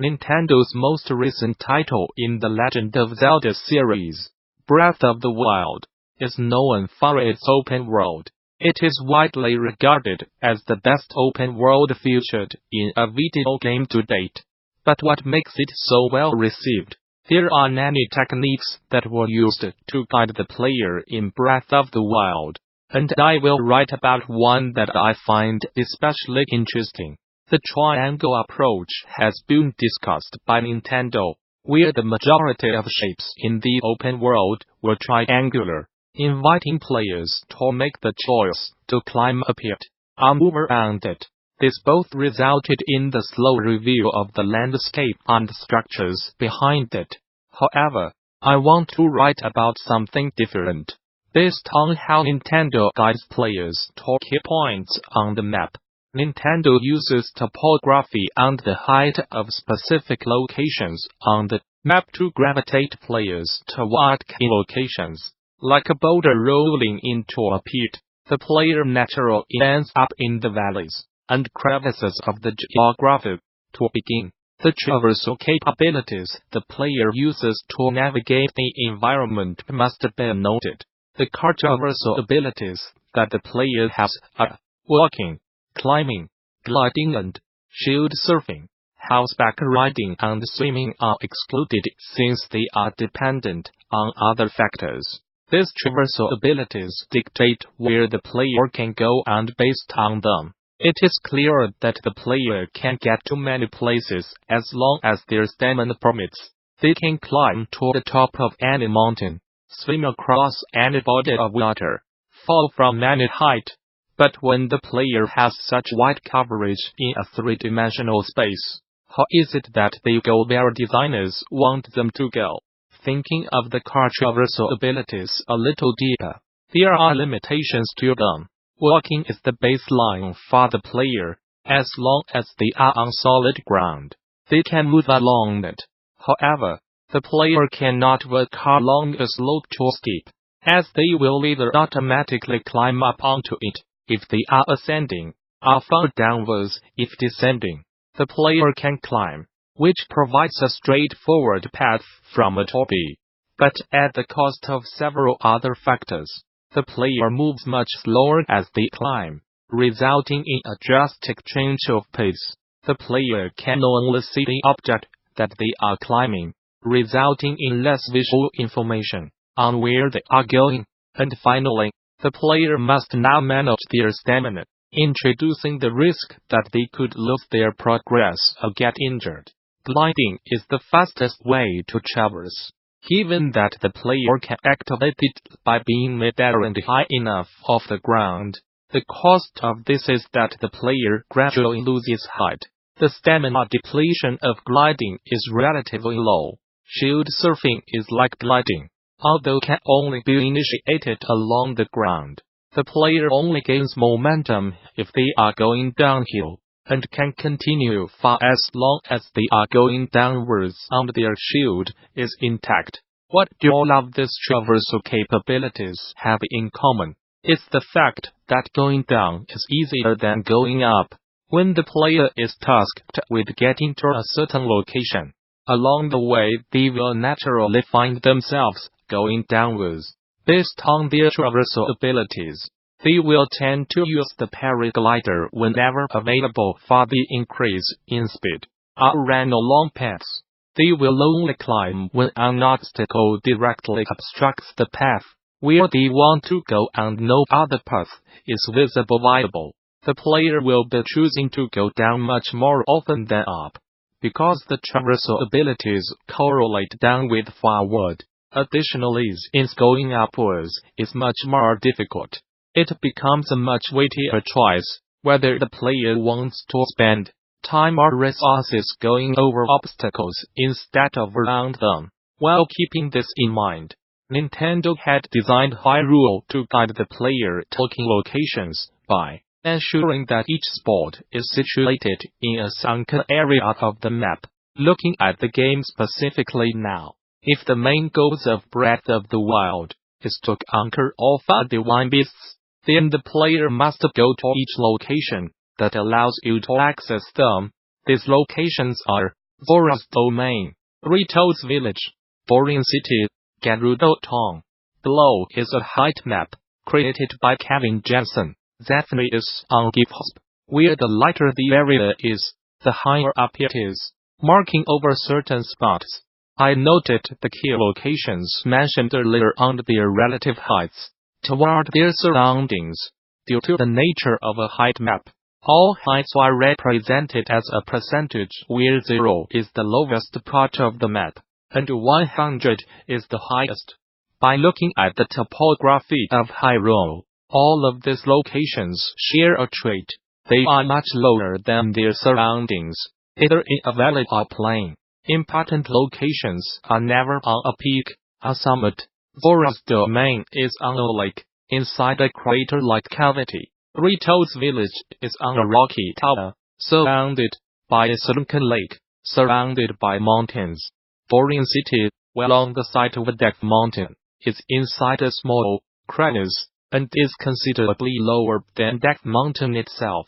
Nintendo's most recent title in the Legend of Zelda series, Breath of the Wild, is known for its open world. It is widely regarded as the best open world featured in a video game to date. But what makes it so well received? There are many techniques that were used to guide the player in Breath of the Wild, and I will write about one that I find especially interesting. The triangle approach has been discussed by Nintendo, where the majority of shapes in the open world were triangular, inviting players to make the choice to climb up it or move around it. This both resulted in the slow reveal of the landscape and structures behind it. However, I want to write about something different, based on how Nintendo guides players to key points on the map. Nintendo uses topography and the height of specific locations on the map to gravitate players toward key locations. Like a boulder rolling into a pit, the player naturally ends up in the valleys and crevices of the geography. To begin, the traversal capabilities the player uses to navigate the environment must be noted. The car traversal abilities that the player has are walking, climbing, gliding and shield surfing. Horseback riding and swimming are excluded since they are dependent on other factors. These traversal abilities dictate where the player can go, and based on them, it is clear that the player can get to many places as long as their stamina permits. They can climb to the top of any mountain, swim across any body of water, fall from any height. But when the player has such wide coverage in a three-dimensional space, how is it that they go where designers want them to go? Thinking of the car traversal abilities a little deeper, there are limitations to them. Walking is the baseline for the player. As long as they are on solid ground, they can move along it. However, the player cannot walk along a slope too steep, as they will either automatically climb up onto it if they are ascending, or fall downwards if descending. The player can climb, which provides a straightforward path from A to B, but at the cost of several other factors. The player moves much slower as they climb, resulting in a drastic change of pace. The player can only see the object that they are climbing, resulting in less visual information on where they are going. And finally, the player must now manage their stamina, introducing the risk that they could lose their progress or get injured. Gliding is the fastest way to traverse, given that the player can activate it by being mid-air and high enough off the ground. The cost of this is that the player gradually loses height. The stamina depletion of gliding is relatively low. Shield surfing is like gliding, although can only be initiated along the ground. The player only gains momentum if they are going downhill, and can continue for as long as they are going downwards and their shield is intact. What do all of these traversal capabilities have in common? It's the fact that going down is easier than going up. When the player is tasked with getting to a certain location, along the way they will naturally find themselves going downwards. Based on their traversal abilities, they will tend to use the paraglider whenever available for the increase in speed, or run along paths. They will only climb when an obstacle directly obstructs the path where they want to go and no other path is viable. The player will be choosing to go down much more often than up, because the traversal abilities correlate down with forward. Additionally, since going upwards is much more difficult, it becomes a much weightier choice whether the player wants to spend time or resources going over obstacles instead of around them. While keeping this in mind, Nintendo had designed Hyrule to guide the player to key locations by ensuring that each spot is situated in a sunken area of the map. Looking at the game specifically now, if the main goals of Breath of the Wild is to conquer all 5 divine beasts, then the player must go to each location that allows you to access them. These locations are Forest Domain, Rito's Village, Boring City, Gerudo Town. Below is a height map, created by Kevin Jensen, that is on GitHub. Where the lighter the area is, the higher up it is, marking over certain spots. I noted the key locations mentioned earlier and their relative heights toward their surroundings. Due to the nature of a height map, all heights are represented as a percentage where 0 is the lowest part of the map, and 100 is the highest. By looking at the topography of Hyrule, all of these locations share a trait. They are much lower than their surroundings, either in a valley or plain. Important locations are never on a peak, a summit. Forest Domain is on a lake, inside a crater-like cavity. Rito's Village is on a rocky tower, surrounded by a sunken lake, surrounded by mountains. Boring City, well on the side of a deck mountain, is inside a small crevice, and is considerably lower than Deck Mountain itself.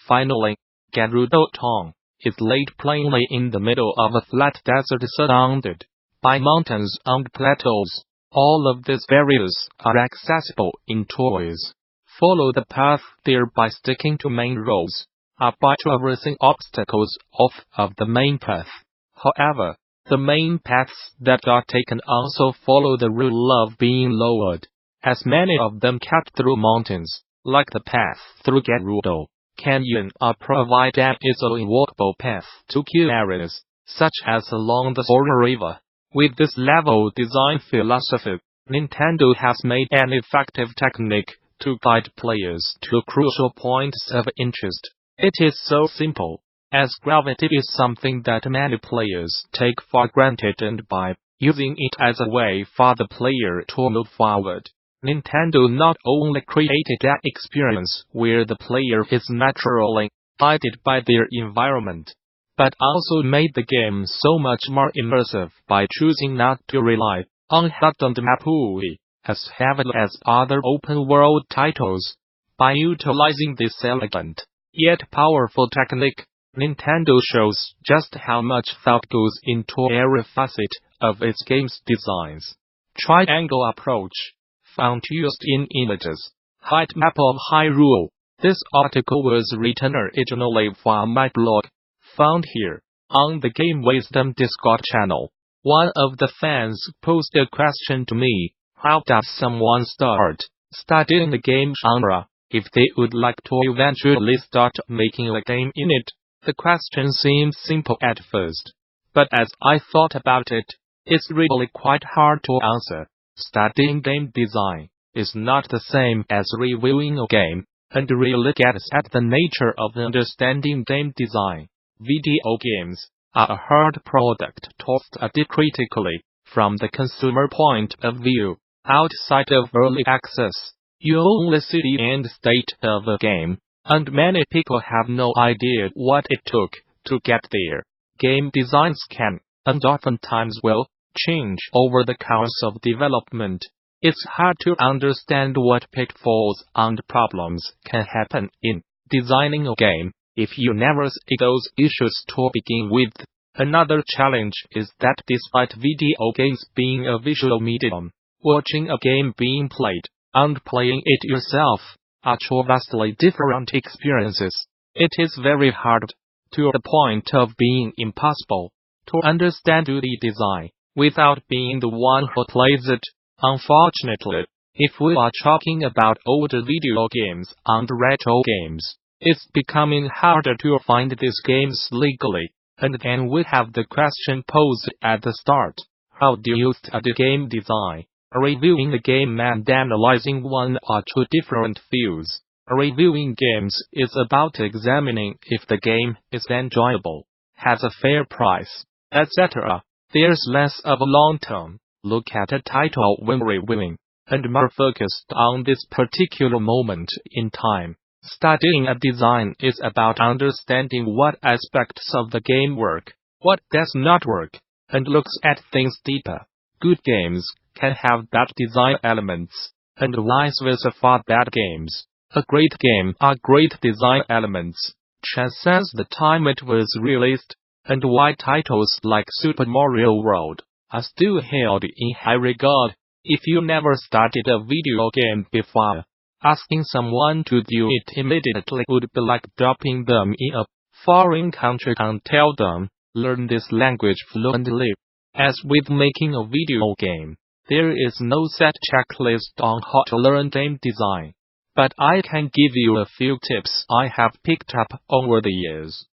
Finally, Gerudo Town is laid plainly in the middle of a flat desert surrounded by mountains and plateaus. All of these areas are accessible in tours. Follow the path there by sticking to main roads, or by traversing obstacles off of the main path. However, the main paths that are taken also follow the rule of being lowered, as many of them cut through mountains, like the path through Gerudo Canyon, or provide an easily walkable path to key areas, such as along the Sora River. With this level design philosophy, Nintendo has made an effective technique to guide players to crucial points of interest. It is so simple, as gravity is something that many players take for granted, and by using it as a way for the player to move forward, Nintendo not only created an experience where the player is naturally guided by their environment, but also made the game so much more immersive by choosing not to rely on HUD and Mapui as heavily as other open-world titles. By utilizing this elegant, yet powerful technique, Nintendo shows just how much thought goes into every facet of its game's designs. Triangle approach. Found used in images. Height map of Hyrule. This article was written originally for my blog, found here, on the Game Wisdom Discord channel. One of the fans posed a question to me: how does someone start studying the game genre if they would like to eventually start making a game in it? The question seemed simple at first, but as I thought about it, it's really quite hard to answer. Studying game design is not the same as reviewing a game, and really gets at the nature of understanding game design. Video games are a hard product to study critically from the consumer point of view. Outside of early access, you only see the end state of a game, and many people have no idea what it took to get there. Game designs can, and oftentimes will, change over the course of development. It's hard to understand what pitfalls and problems can happen in designing a game if you never see those issues to begin with. Another challenge is that despite video games being a visual medium, watching a game being played and playing it yourself are two vastly different experiences. It is very hard, to the point of being impossible, to understand the design without being the one who plays it. Unfortunately, if we are talking about older video games and retro games, it's becoming harder to find these games legally. And then we have the question posed at the start: how do you study game design? Reviewing the game and analyzing one are two different fields. Reviewing games is about examining if the game is enjoyable, has a fair price, etc. There's less of a long-term look at a title when reviewing, and more focused on this particular moment in time. Studying a design is about understanding what aspects of the game work, what does not work, and looks at things deeper. Good games can have bad design elements, and vice versa for bad games. A great game or great design elements transcends the time it was released, and why titles like Super Mario World are still held in high regard. If you never started a video game before, asking someone to do it immediately would be like dropping them in a foreign country and tell them, learn this language fluently. As with making a video game, there is no set checklist on how to learn game design. But I can give you a few tips I have picked up over the years.